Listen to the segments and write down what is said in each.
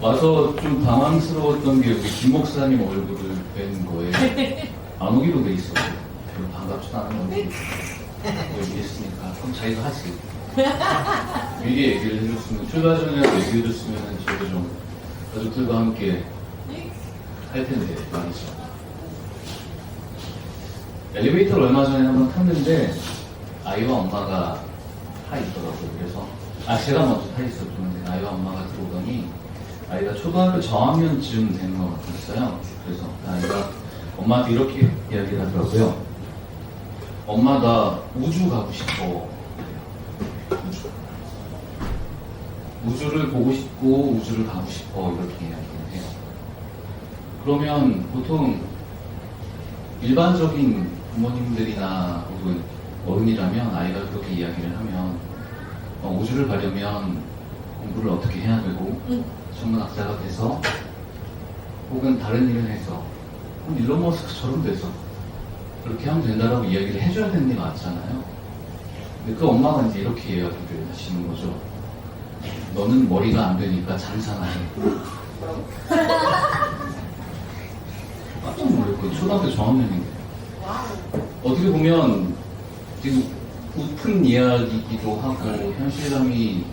와서 좀 당황스러웠던 게 우리 김 목사님 얼굴을 뵌 거에 안 오기로 돼 있어. 별로 반갑지도 않은 건데 여기 있으니까 그럼 자기가 하지. 미리 얘기를 해줬으면 출발 전이라도 얘기해줬으면 저도 좀 가족들과 함께 할 텐데 말이죠. 엘리베이터를 얼마 전에 한번 탔는데 아이와 엄마가 타 있더라고요. 그래서 제가 먼저 타 있었는데 아이와 엄마가 들어오더니 아이가 초등학교 저학년쯤 되는 것 같았어요. 그래서 아이가 엄마한테 이렇게 이야기를 하더라고요. 엄마 나 우주 가고 싶어. 우주를 보고 싶고 우주를 가고 싶어 이렇게 이야기를 해요. 그러면 보통 일반적인 부모님들이나 혹은 어른이라면 아이가 그렇게 이야기를 하면 우주를 가려면 공부를 어떻게 해야 되고 천문학자가 돼서 혹은 다른 일을 해서 일론 머스크처럼 돼서 그렇게 하면 된다라고 이야기를 해줘야 되는 게 맞잖아요. 근데 그 엄마가 이제 이렇게 이야기를 하시는 거죠. 너는 머리가 안 되니까 장사나 해. 깜짝 놀랐고 초등학교 저학년인데 어떻게 보면 지금 웃픈 이야기이기도 하고 현실감이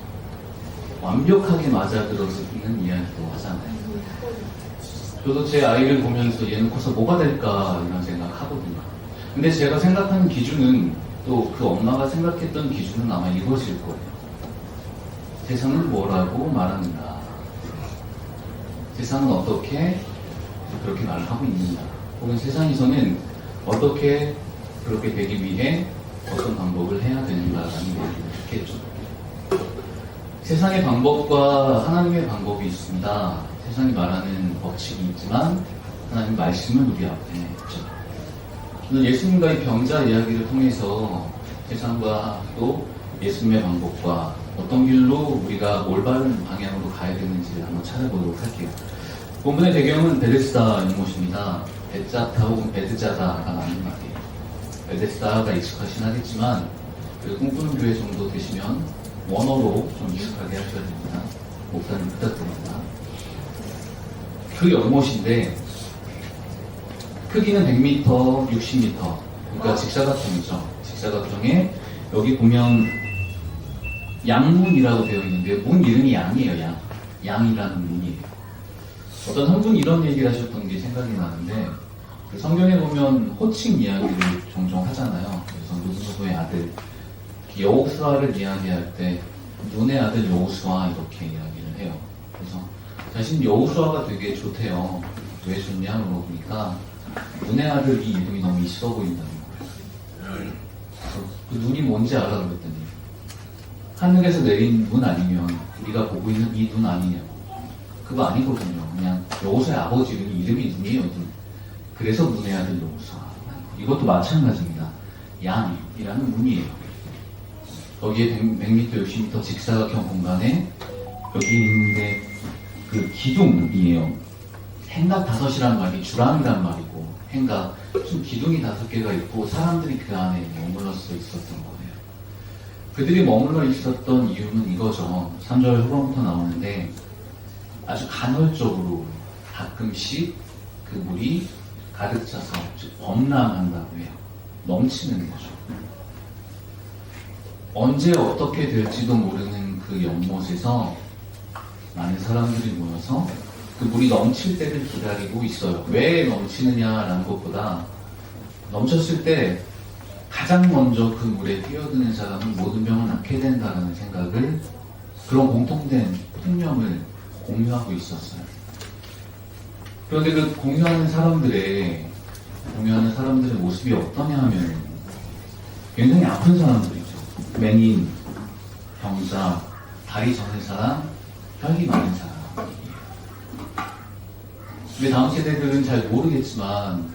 완벽하게 맞아들어지는 이야기도 하잖아요. 저도 제 아이를 보면서 얘는 커서 뭐가 될까 이런 생각하거든요. 근데 제가 생각하는 기준은 또 그 엄마가 생각했던 기준은 아마 이것일 거예요. 세상은 뭐라고 말하는가? 세상은 어떻게 그렇게 말을 하고 있는가? 혹은 세상에서는 어떻게 그렇게 되기 위해 어떤 방법을 해야 되는가라는 얘기를 했겠죠. 세상의 방법과 하나님의 방법이 있습니다. 세상이 말하는 법칙이 있지만 하나님 말씀은 우리 앞에 있죠. 저는 예수님과의 병자 이야기를 통해서 세상과 또 예수님의 방법과 어떤 길로 우리가 올바른 방향으로 가야 되는지를 한번 찾아보도록 할게요. 본문의 배경은 베데스다 연못입니다. 베짜다 혹은 베드자다가 맞는 말이에요. 베데스다가 익숙하신 하겠지만 그 꿈꾸는 교회 정도 되시면 원어로 좀 익숙하게 하셔야 됩니다. 목사님 부탁드립니다. 그 연못인데 크기는 100m, 60m 그러니까 직사각형이죠. 직사각형에 여기 보면 양문이라고 되어 있는데 문 이름이 양이에요. 양이라는 문이에요. 어떤 한 분이 이런 얘기를 하셨던 게 생각이 나는데 그 성경에 보면 호칭 이야기를 종종 하잖아요. 그래서 누구누구의 아들 여호수아를 이야기할 때 눈의 아들 여호수아 이렇게 이야기를 해요. 그래서 자신 여호수아가 되게 좋대요. 왜 좋냐 물어보니까 눈의 아들 이 이름이 너무 있어 보인다는 거예요. 그 눈이 뭔지 알아 그랬더니 하늘에서 내린 눈 아니면 우리가 보고 있는 이 눈 아니냐고. 그거 아니거든요. 그냥 여호수아의 아버지 이름이 눈이에요. 눈. 그래서 눈의 아들 여호수아. 이것도 마찬가지입니다. 양이라는 문이에요. 거기에 100m, 60m 직사각형 공간에 여기 있는데 그 기둥이에요. 행각 5이란 말이 주랑이란 말이고 행각 좀 기둥이 5개가 있고 사람들이 그 안에 머물러서 있었던 거예요. 그들이 머물러 있었던 이유는 이거죠. 3절 후반부터 나오는데 아주 간헐적으로 가끔씩 그 물이 가득 차서 즉 범람한다고 해요. 넘치는 거죠. 언제 어떻게 될지도 모르는 그 연못에서 많은 사람들이 모여서 그 물이 넘칠 때를 기다리고 있어요. 왜 넘치느냐라는 것보다 넘쳤을 때 가장 먼저 그 물에 뛰어드는 사람은 모든 병을 낫게 된다는 생각을 그런 공통된 통념을 공유하고 있었어요. 그런데 그 공유하는 사람들의 모습이 어떠냐 하면 굉장히 아픈 사람들이죠. 맹인, 병자, 다리 저는 사람, 혈기 많은 사람. 근데 다음 세대들은 잘 모르겠지만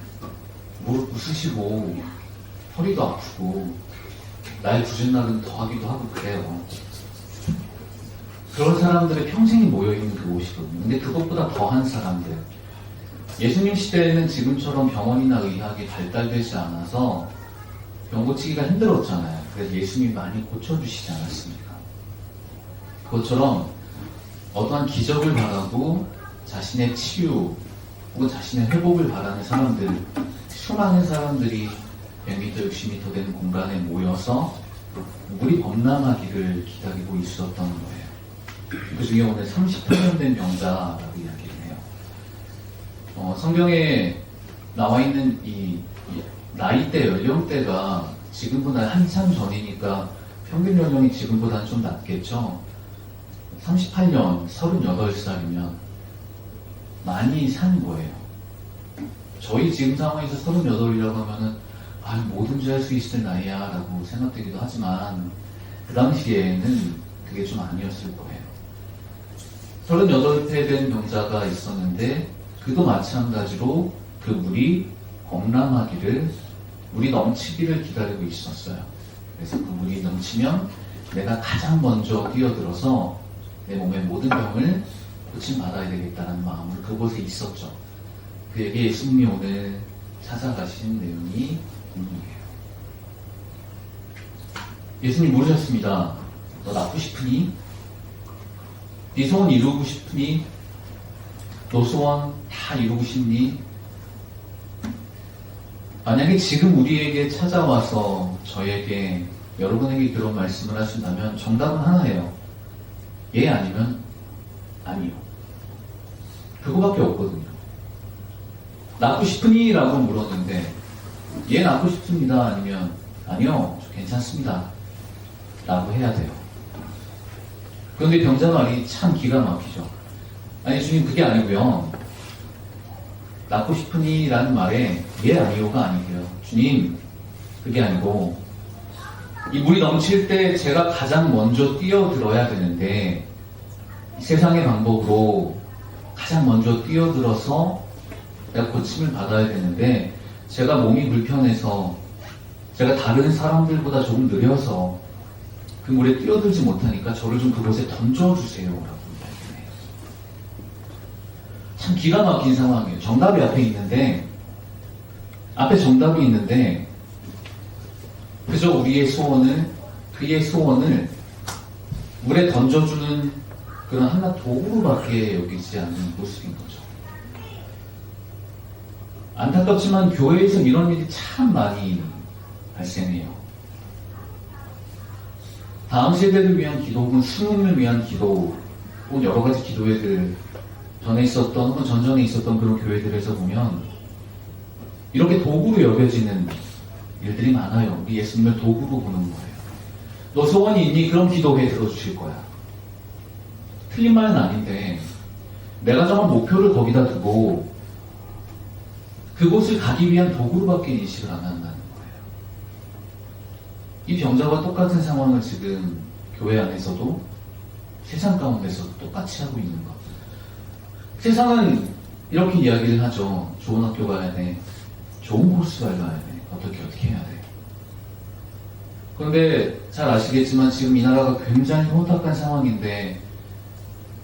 무릎 부수시고 허리도 아프고 날 굳은 날은 더 하기도 하고 그래요. 그런 사람들의 평생이 모여있는 그곳이거든요. 근데 그것보다 더한 사람들, 예수님 시대에는 지금처럼 병원이나 의학이 발달되지 않아서 병 고치기가 힘들었잖아요. 그래서 예수님이 많이 고쳐주시지 않았습니까? 그것처럼 어떠한 기적을 바라고 자신의 치유 혹은 자신의 회복을 바라는 사람들, 수많은 사람들이 100m, 60m 되는 공간에 모여서 물이 범람하기를 기다리고 있었던 거예요. 그 중에 오늘 38년 된 병자라고 이야기를 해요. 성경에 나와 있는 이 나이대, 연령대가 지금보다 한참 전이니까 평균 연령이 지금보다는 좀 낮겠죠. 38년, 38살이면 많이 산 거예요. 저희 지금 상황에서 38이라고 하면은 뭐든지 할 수 있을 나이야 라고 생각되기도 하지만 그 당시에는 그게 좀 아니었을 거예요. 38회 된 병자가 있었는데 그도 마찬가지로 그 물이 범람하기를, 물이 넘치기를 기다리고 있었어요. 그래서 그 물이 넘치면 내가 가장 먼저 뛰어들어서 내 몸의 모든 병을 고침받아야 되겠다는 마음으로 그곳에 있었죠. 그에게 예수님이 오늘 찾아가신 내용이 궁금해요. 예수님이 물으셨습니다. 너 낫고 싶으니? 네 소원 이루고 싶으니? 너 소원 다 이루고 싶니? 만약에 지금 우리에게 찾아와서 저에게, 여러분에게 그런 말씀을 하신다면 정답은 하나예요. 예 아니면 아니요. 그거밖에 없거든요. 낫고 싶으니? 라고 물었는데 예 낫고 싶습니다. 아니면 아니요 저 괜찮습니다. 라고 해야 돼요. 그런데 병자 말이 참 기가 막히죠. 아니 주님 그게 아니고요. 낫고 싶으니? 라는 말에 예 아니요가 아니고요. 주님 그게 아니고 이 물이 넘칠 때 제가 가장 먼저 뛰어들어야 되는데 세상의 방법으로 가장 먼저 뛰어들어서 내가 고침을 받아야 되는데 제가 몸이 불편해서 제가 다른 사람들보다 조금 느려서 그 물에 뛰어들지 못하니까 저를 좀 그곳에 던져주세요 라고 이야기해요. 참 기가 막힌 상황이에요. 정답이 앞에 있는데, 앞에 정답이 있는데 그저 우리의 소원을, 그의 소원을 물에 던져주는 그런 하나 도구로밖에 여기지 않는 모습인 거죠. 안타깝지만 교회에서 이런 일이 참 많이 발생해요. 다음 세대를 위한 기도 혹은 수능을 위한 기도 혹은 여러 가지 기도회들, 전에 있었던 혹은 전전에 있었던 그런 교회들에서 보면 이렇게 도구로 여겨지는 일들이 많아요. 우리 예수님을 도구로 보는 거예요. 너 소원이 있니? 그럼 기도회 들어주실 거야. 틀린 말은 아닌데 내가 정한 목표를 거기다 두고 그곳을 가기 위한 도구로밖에 인식을 안 한다는 거예요. 이 병자와 똑같은 상황을 지금 교회 안에서도 세상 가운데서도 똑같이 하고 있는 것. 세상은 이렇게 이야기를 하죠. 좋은 학교 가야 돼. 좋은 코스 밟아야 돼. 어떻게 해야 돼. 그런데 잘 아시겠지만 지금 이 나라가 굉장히 혼탁한 상황인데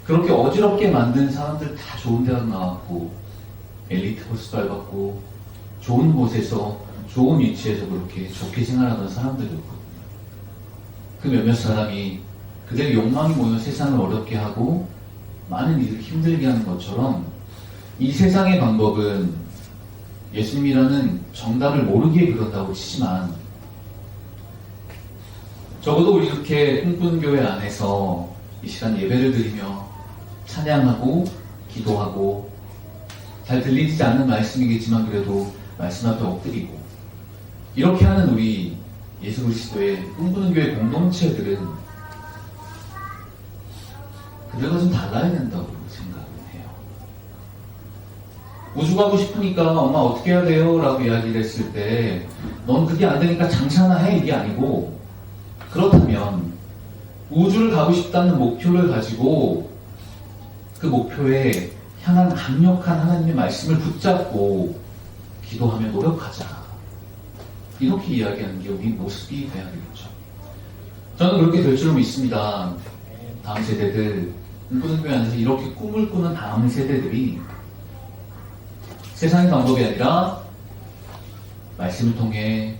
그렇게 어지럽게 만든 사람들 다 좋은 대학 나왔고 엘리트 코스 밟았고 좋은 곳에서 좋은 위치에서 그렇게 좋게 생활하던 사람들이었거든요. 그 몇몇 사람이 그들의 욕망이 모여 세상을 어렵게 하고 많은 일을 힘들게 하는 것처럼 이 세상의 방법은 예수님이라는 정답을 모르기에 그런다고 치지만 적어도 우리 이렇게 꿈꾸는 교회 안에서 이 시간 예배를 드리며 찬양하고 기도하고 잘 들리지 않는 말씀이겠지만 그래도 말씀 앞에 엎드리고 이렇게 하는 우리 예수 그리스도의 꿈꾸는 교회 공동체들은 그들과 좀 달라야 된다고 생각을 해요. 우주 가고 싶으니까 엄마 어떻게 해야 돼요? 라고 이야기를 했을 때 넌 그게 안 되니까 장사나 해 이게 아니고 그렇다면 우주를 가고 싶다는 목표를 가지고 그 목표에 향한 강력한 하나님의 말씀을 붙잡고 기도하며 노력하자. 이렇게 이야기하는 게 우리 모습이 돼야 되겠죠. 저는 그렇게 될 줄 믿습니다. 다음 세대들, 꿈꾸는 교회 안에서 이렇게 꿈을 꾸는 다음 세대들이 세상의 방법이 아니라 말씀을 통해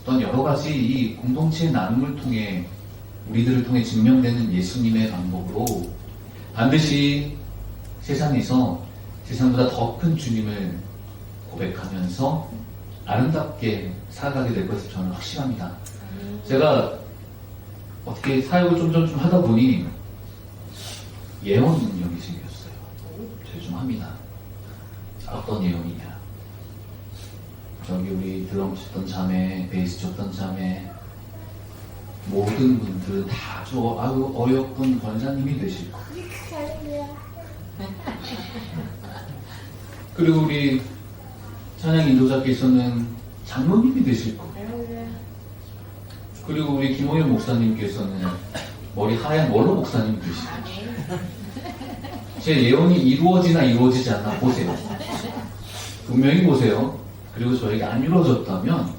또한 여러 가지 이 공동체의 나눔을 통해 우리들을 통해 증명되는 예수님의 방법으로 반드시 세상에서 세상보다 더 큰 주님을 고백하면서 아름답게 살아가게 될 것을 저는 확신합니다. 제가 어떻게 사역을 좀 하다 보니 예언 능력이 생겼어요. 제가 좀 합니다. 어떤 예언이냐. 저기 우리 드럼 쳤던 자매, 베이스 쳤던 자매, 모든 분들은 다 아주 어여쁜 권사님이 되실 거예요. 그리고 우리 찬양 인도자께서는 장로님이 되실 거예요. 그리고 우리 김호연 목사님께서는 머리 하얀 원로 목사님이 되실 거예요. 제 예언이 이루어지나 이루어지지 않나 보세요. 분명히 보세요. 그리고 저에게 안 이루어졌다면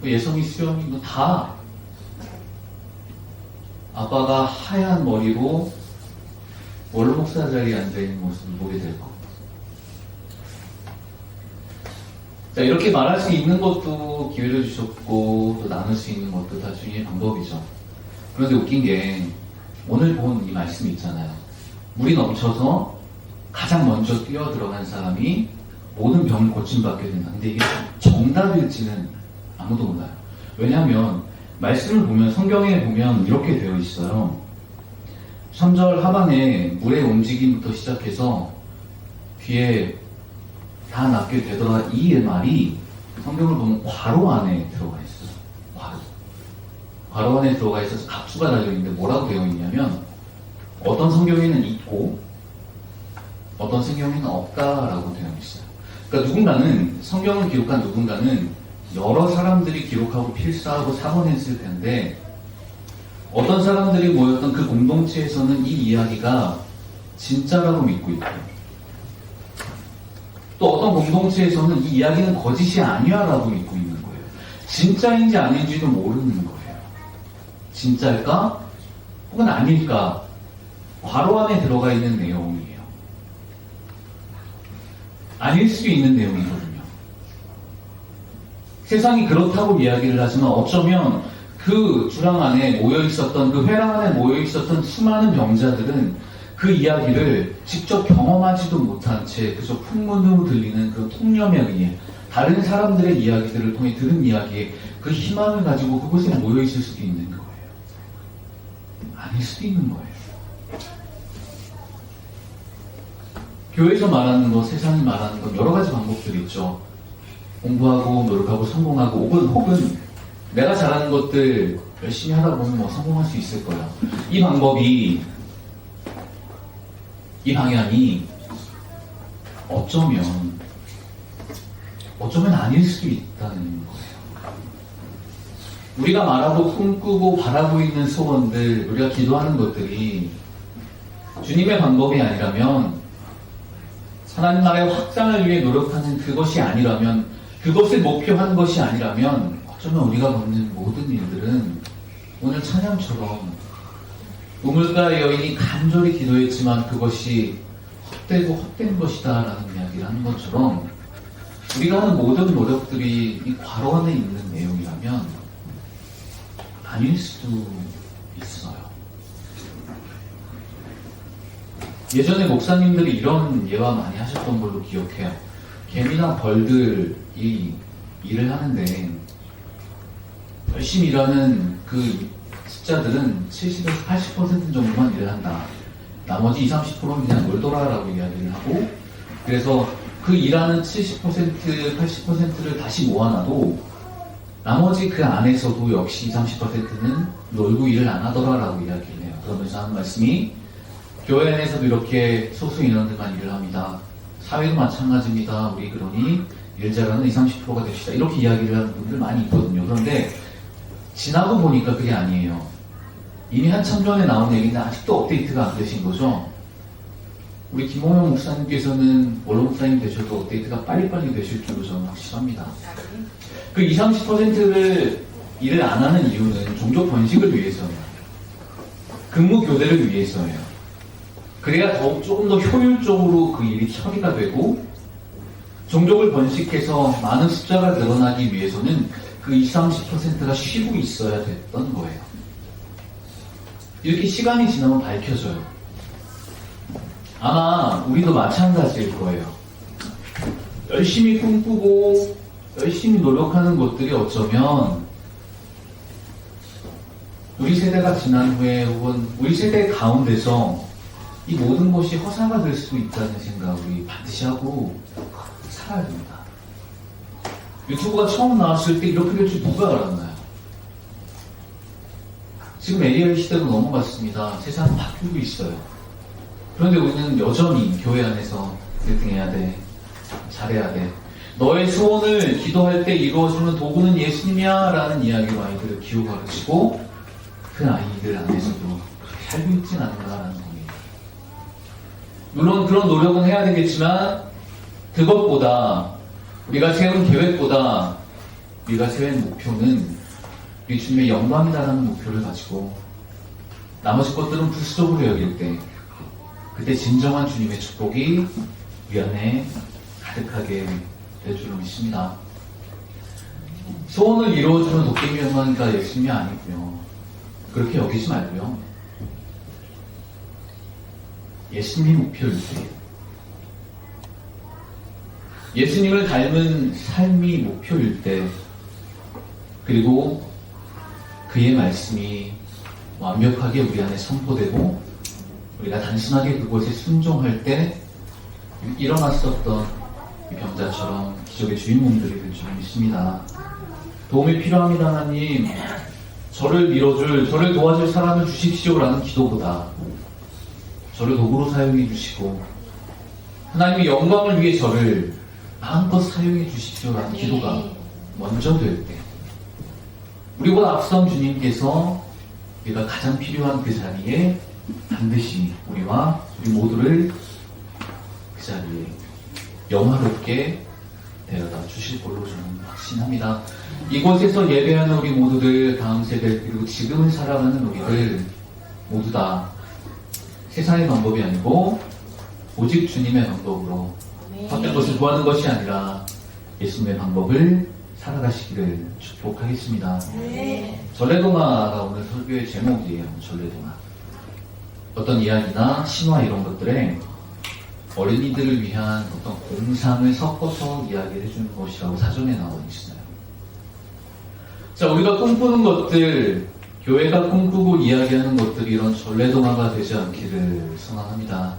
예성이 수영이 뭐 다 아빠가 하얀 머리로 원로 목사 자리에 앉아있는 모습을 보게 될 겁니다. 자, 이렇게 말할 수 있는 것도 기회를 주셨고 또 나눌 수 있는 것도 다 주님의 방법이죠. 그런데 웃긴 게 오늘 본 이 말씀이 있잖아요. 물이 넘쳐서 가장 먼저 뛰어 들어간 사람이 모든 병을 고침받게 된다. 근데 이게 정답일지는 아무도 몰라요. 왜냐하면 말씀을 보면 성경에 보면 이렇게 되어 있어요. 3절 하반에 물의 움직임부터 시작해서 뒤에 다 낫게 되더라 이 말이 성경을 보면 괄호 안에 들어가 있어요. 괄호 안에 들어가 있어서 갑수가 달려있는데 뭐라고 되어 있냐면 어떤 성경에는 있고 어떤 성경에는 없다라고 되어 있어요. 그러니까 누군가는 성경을 기록한 누군가는 여러 사람들이 기록하고 필사하고 사본했을 텐데 어떤 사람들이 모였던 그 공동체에서는 이 이야기가 진짜라고 믿고 있고 또 어떤 공동체에서는 이 이야기는 거짓이 아니야라고 믿고 있는 거예요. 진짜인지 아닌지도 모르는 거예요. 진짜일까? 혹은 아닐까? 괄호 안에 들어가 있는 내용이에요. 아닐 수도 있는 내용이거든요. 세상이 그렇다고 이야기를 하지만 어쩌면 그 주랑 안에 모여있었던 그 회랑 안에 모여있었던 수많은 병자들은 그 이야기를 직접 경험하지도 못한 채 그저 풍문으로 들리는 그 통념에 의해 다른 사람들의 이야기들을 통해 들은 이야기에 그 희망을 가지고 그곳에 모여있을 수도 있는 거예요. 아닐 수도 있는 거예요. 교회에서 말하는 것, 세상이 말하는 것 여러 가지 방법들이 있죠. 공부하고 노력하고 성공하고 혹은 내가 잘하는 것들 열심히 하다 보면 뭐 성공할 수 있을 거야. 이 방법이 이 방향이 어쩌면 아닐 수도 있다는 거예요. 우리가 말하고 꿈꾸고 바라고 있는 소원들, 우리가 기도하는 것들이 주님의 방법이 아니라면 하나님 나라의 확장을 위해 노력하는 그것이 아니라면 그것을 목표한 것이 아니라면 어쩌면 우리가 걷는 모든 일들은 오늘 찬양처럼 우물가 여인이 간절히 기도했지만 그것이 헛되고 헛된 것이다 라는 이야기를 하는 것처럼 우리가 하는 모든 노력들이 이 괄호 안에 있는 내용이라면 아닐 수도 있어요. 예전에 목사님들이 이런 예화 많이 하셨던 걸로 기억해요. 개미나 벌들이 일을 하는데 열심히 일하는 그 숫자들은 70에서 80% 정도만 일을 한다. 나머지 20, 30%는 그냥 놀더라라고 이야기를 하고 그래서 그 일하는 70%, 80%를 다시 모아놔도 나머지 그 안에서도 역시 20, 30%는 놀고 일을 안 하더라라고 이야기를 해요. 그러면서 하는 말씀이 교회 안에서도 이렇게 소수 인원들만 일을 합니다. 사회도 마찬가지입니다. 우리 그러니 일 잘하는 20, 30%가 됩시다. 이렇게 이야기를 하는 분들 많이 있거든요. 그런데 지나고 보니까 그게 아니에요. 이미 한참 전에 나온 얘기인데 아직도 업데이트가 안 되신 거죠. 우리 김호영 목사님께서는 원로 목사님 되셔도 업데이트가 빨리빨리 되실 줄로 저는 확실합니다. 그 20, 30%를 일을 안 하는 이유는 종족 번식을 위해서예요. 근무 교대를 위해서예요. 그래야 조금 더 효율적으로 그 일이 처리가 되고 종족을 번식해서 많은 숫자가 늘어나기 위해서는 그 20, 30%가 쉬고 있어야 됐던 거예요. 이렇게 시간이 지나면 밝혀져요. 아마 우리도 마찬가지일 거예요. 열심히 꿈꾸고 열심히 노력하는 것들이 어쩌면 우리 세대가 지난 후에 혹은 우리 세대 가운데서 이 모든 것이 허사가 될 수 있다는 생각을 반드시 하고 살아야 됩니다. 유튜브가 처음 나왔을 때 이렇게 될 줄 누가 알았나요? 지금 AI 시대로 넘어갔습니다. 세상은 바뀌고 있어요. 그런데 우리는 여전히 교회 안에서 1등 해야 돼. 잘해야 돼. 너의 소원을 기도할 때 이루어주는 도구는 예수님이야 라는 이야기로 아이들을 기호 가르치고 그 아이들 안에서도 그렇게 살고 있진 않는다라는 겁니다. 물론 그런 노력은 해야 되겠지만 그것보다 우리가 세운 계획보다 우리가 세운 목표는 우리 주님의 영광이다라는 목표를 가지고 나머지 것들은 부수적으로 여길 때 그때 진정한 주님의 축복이 우리 안에 가득하게 될 줄로 믿습니다. 소원을 이루어주는 도깨비 영광이가 예수님이 아니고요. 그렇게 여기지 말고요. 예수님이 목표일 때 예수님을 닮은 삶이 목표일 때 그리고 그의 말씀이 완벽하게 우리 안에 선포되고 우리가 단순하게 그곳에 순종할 때 일어났었던 병자처럼 기적의 주인공들이 될 줄 믿습니다. 도움이 필요합니다. 하나님 저를 밀어줄, 저를 도와줄 사람을 주십시오라는 기도보다 저를 도구로 사용해 주시고 하나님의 영광을 위해 저를 마음껏 사용해 주십시오라는 기도가 먼저 될 때 우리보다 앞선 주님께서 우리가 가장 필요한 그 자리에 반드시 우리와 우리 모두를 그 자리에 영화롭게 데려다 주실 걸로 저는 확신합니다. 이곳에서 예배하는 우리 모두들, 다음 세대 그리고 지금을 살아가는 우리들 모두 다 세상의 방법이 아니고 오직 주님의 방법으로 헛된 것을 구하는 것이 아니라 예수님의 방법을 살아가시기를 축복하겠습니다. 전래동화가 오늘 설교의 제목이에요. 전래동화. 어떤 이야기나 신화 이런 것들에 어린이들을 위한 어떤 공상을 섞어서 이야기를 해주는 것이라고 사전에 나와 있어요. 자, 우리가 꿈꾸는 것들, 교회가 꿈꾸고 이야기하는 것들이 이런 전래동화가 되지 않기를 소망합니다.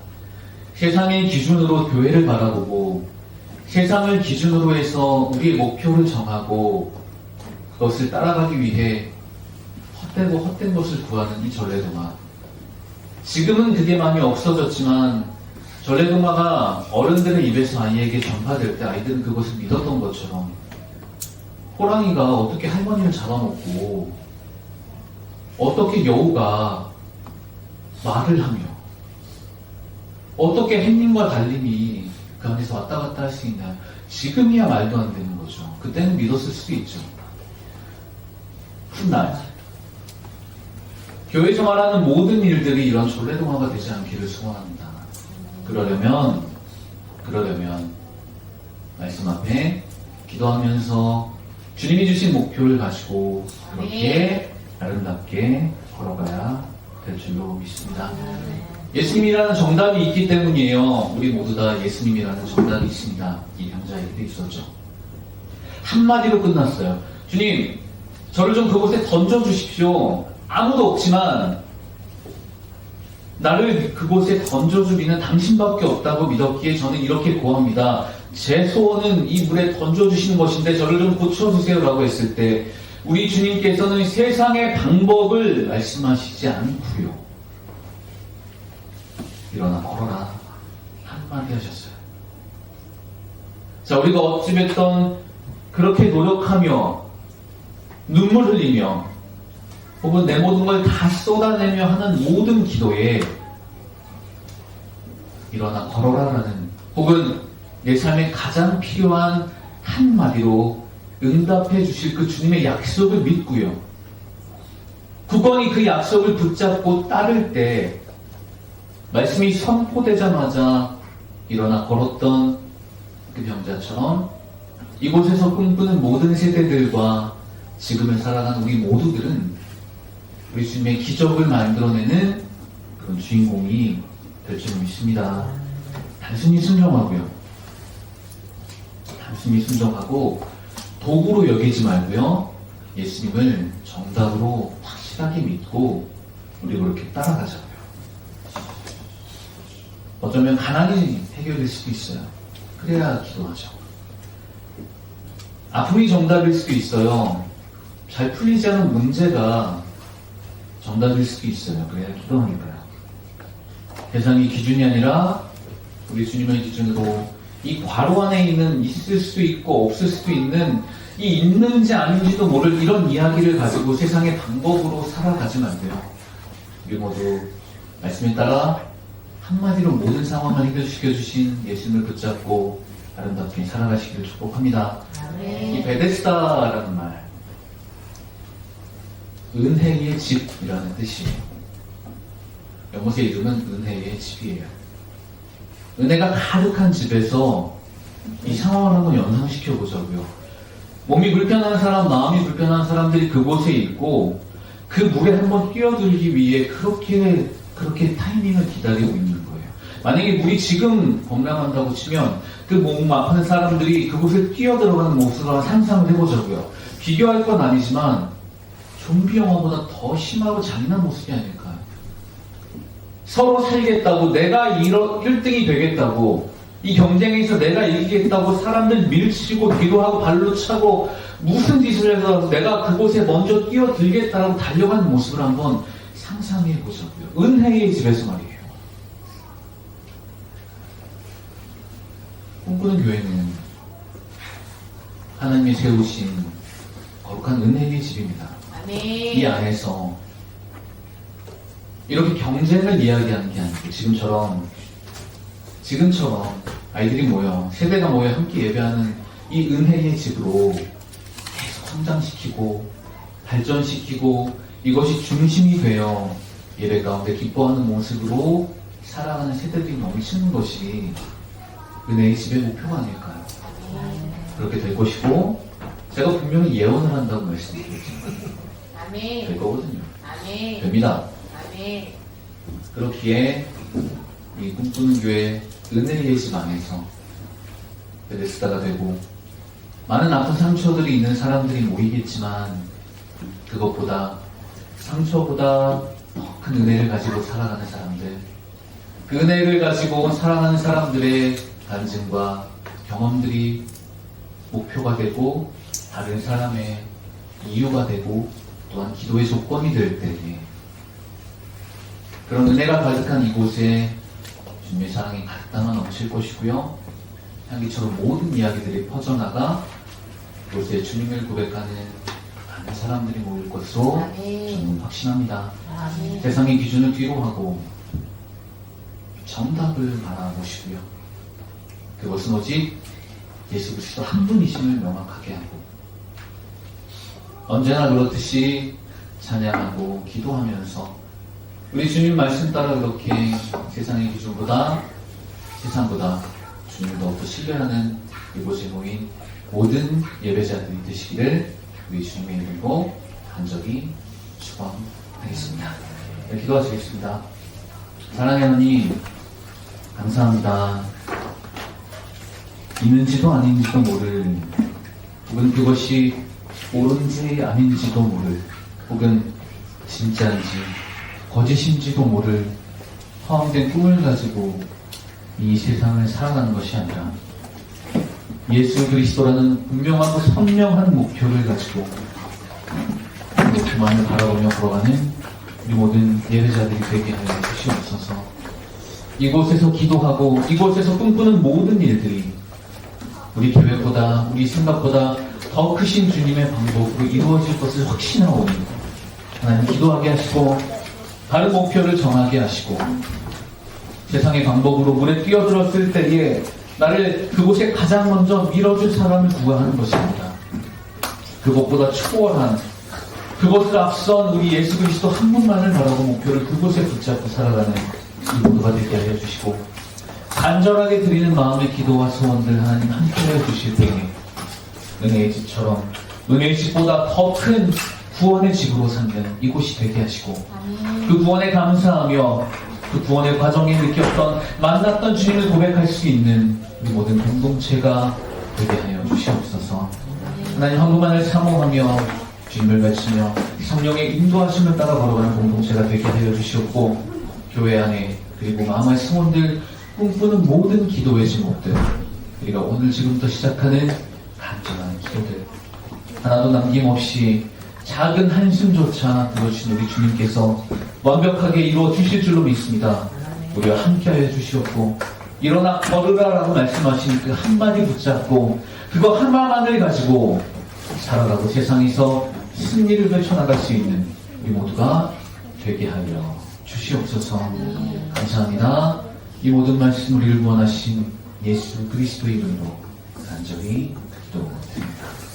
세상의 기준으로 교회를 바라보고 세상을 기준으로 해서 우리의 목표를 정하고 그것을 따라가기 위해 헛되고 헛된 것을 구하는 이 전래동화. 지금은 그게 많이 없어졌지만 전래동화가 어른들의 입에서 아이에게 전파될 때 아이들은 그것을 믿었던 것처럼 호랑이가 어떻게 할머니를 잡아먹고 어떻게 여우가 말을 하며 어떻게 햇님과 달님이 그 안에서 왔다 갔다 할 수 있나. 지금이야 말도 안 되는 거죠. 그때는 믿었을 수도 있죠. 훗날 교회에서 말하는 모든 일들이 이런 전래동화가 되지 않기를 소원합니다. 그러려면 말씀 앞에 기도하면서 주님이 주신 목표를 가지고 그렇게 아름답게 걸어가야 될 줄로 믿습니다. 예수님이라는 정답이 있기 때문이에요. 우리 모두 다 예수님이라는 정답이 있습니다. 이 병자에게도 있었죠. 한마디로 끝났어요. 주님, 저를 좀 그곳에 던져주십시오. 아무도 없지만 나를 그곳에 던져주기는 당신밖에 없다고 믿었기에 저는 이렇게 구합니다. 제 소원은 이 물에 던져주시는 것인데 저를 좀 고쳐주세요 라고 했을 때 우리 주님께서는 세상의 방법을 말씀하시지 않고요. 일어나 걸어라 한마디 하셨어요. 자, 우리가 어찌됐던 그렇게 노력하며 눈물 흘리며 혹은 내 모든 걸 다 쏟아내며 하는 모든 기도에 일어나 걸어라라는 혹은 내 삶에 가장 필요한 한마디로 응답해 주실 그 주님의 약속을 믿고요. 굳건히 그 약속을 붙잡고 따를 때 말씀이 선포되자마자 일어나 걸었던 그 병자처럼 이곳에서 꿈꾸는 모든 세대들과 지금을 살아가는 우리 모두들은 우리 주님의 기적을 만들어내는 그런 주인공이 될 줄 믿습니다. 단순히 순종하고요. 단순히 순종하고 도구로 여기지 말고요. 예수님을 정답으로 확실하게 믿고 우리 그렇게 따라가자고요. 어쩌면 가난이 해결될 수도 있어요. 그래야 기도하죠. 아픔이 정답일 수도 있어요. 잘 풀리지 않은 문제가 정답일 수도 있어요. 그래야 기도하니까요. 세상이 기준이 아니라 우리 주님의 기준으로 이 괄호 안에 있을 수도 있고 없을 수도 있는 이 있는지 아닌지도 모를 이런 이야기를 가지고 세상의 방법으로 살아가지는 안 돼요. 우리 모두 말씀에 따라 한마디로 모든 상황을 해결시켜주신 예수님을 붙잡고 아름답게 살아가시기를 축복합니다. 이 베데스다라는 말, 은혜의 집이라는 뜻이에요. 연못의 이름은 은혜의 집이에요. 은혜가 가득한 집에서 이 상황을 한번 연상시켜 보자고요. 몸이 불편한 사람, 마음이 불편한 사람들이 그곳에 있고 그 물에 한번 뛰어들기 위해 그렇게 타이밍을 기다리고 있는 거예요. 만약에 물이 지금 범람한다고 치면 그 몸 아픈 사람들이 그곳에 뛰어들어가는 모습을 한번 상상을 해보자고요. 비교할 건 아니지만 좀비 영화보다 더 심하고 잔인한 모습이 아닐까요? 서로 살겠다고, 내가 1등이 되겠다고, 이 경쟁에서 내가 이기겠다고 사람들 밀치고 기도하고 발로 차고 무슨 짓을 해서 내가 그곳에 먼저 뛰어들겠다라고 달려가는 모습을 한번 상상해 보자고요. 은혜의 집에서 말이에요. 꿈꾸는 교회는 하나님이 세우신 거룩한 은혜의 집입니다. 이 안에서 이렇게 경쟁을 이야기하는 게 아니고 지금처럼 아이들이 모여, 세대가 모여 함께 예배하는 이 은혜의 집으로 계속 성장시키고 발전시키고 이것이 중심이 되어 예배 가운데 기뻐하는 모습으로 살아가는 세대들이 넘치는 것이 은혜의 집의 목표가 아닐까요? 그렇게 될 것이고 제가 분명히 예언을 한다고 말씀드렸지만 될 거거든요. 됩니다. 그렇기에 이 꿈꾸는 교회 은혜의 집 안에서 베데스다가 되고 많은 아픈 상처들이 있는 사람들이 모이겠지만 그것보다 상처보다 더 큰 은혜를 가지고 살아가는 사람들, 그 은혜를 가지고 살아가는 사람들의 간증과 경험들이 목표가 되고 다른 사람의 이유가 되고 또한 기도의 조건이 될 때에 그런 은혜가 가득한 이곳에 주님의 사랑이 가득 담아 넘칠 것이고요. 향기처럼 모든 이야기들이 퍼져나가 이곳에 주님을 고백하는 많은 사람들이 모일 것으로 저는 확신합니다. 세상의 기준을 뒤로 하고 정답을 바라보시고요. 그것은 오직 예수 그리스도 한 분이심을 명확하게 하고 언제나 그렇듯이 찬양하고 기도하면서 우리 주님 말씀 따라 그렇게 세상의 기준보다 세상보다 주님을 더욱더 신뢰하는 이곳에 모인 모든 예배자들이 되시기를 우리 주님의 이름으로 간절히 축원하겠습니다. 네, 기도하시겠습니다. 사랑의 하나님 감사합니다. 있는지도 아닌지도 모를 혹은 그것이 옳은지 아닌지도 모를 혹은 진짜인지 거짓인지도 모를 허황된 꿈을 가지고 이 세상을 살아가는 것이 아니라 예수 그리스도라는 분명하고 선명한 목표를 가지고 그만을 바라보며 걸어가는 우리 모든 예배자들이 되게 하여 주시옵소서. 이곳에서 기도하고 이곳에서 꿈꾸는 모든 일들이 우리 계획보다 우리 생각보다 더 크신 주님의 방법으로 이루어질 것을 확신하오니 하나님 기도하게 하시고 다른 목표를 정하게 하시고 세상의 방법으로 물에 뛰어들었을 때에 나를 그곳에 가장 먼저 밀어줄 사람을 구하는 것입니다. 그것보다 초월한 그것을 앞선 우리 예수 그리스도 한 분만을 바라고 목표를 그곳에 붙잡고 살아가는 이 모두가 되게 하여 주시고 간절하게 드리는 마음의 기도와 소원들 하나님 함께 하여 주실 때에 은혜의 집처럼 은혜의 집보다 더 큰 구원의 집으로 삼는 이곳이 되게 하시고 그 구원에 감사하며 그 구원의 과정에 느꼈던 만났던 주님을 고백할 수 있는 우리 모든 공동체가 되게 하여 주시옵소서. 하나님 한 분만을 사모하며 주님을 외치며 성령의 인도하심을 따라 걸어가는 공동체가 되게 하여 주시옵고, 교회 안에 그리고 마음의 성원들 꿈꾸는 모든 기도의 제목들, 우리가 오늘 지금부터 시작하는 간절한 기도들 하나도 남김없이 작은 한숨조차 들어주신 우리 주님께서 완벽하게 이루어 주실 줄로 믿습니다. 우리와 함께하여 주시옵고, 일어나 걸으라라고 말씀하신 그 한마디 붙잡고 그거 하나만을 가지고 살아가고 세상에서 승리를 펼쳐나갈 수 있는 우리 모두가 되게 하여 주시옵소서. 감사합니다. 이 모든 말씀 우리를 구원하신 예수 그리스도의 이름으로 간절히 기도드립니다.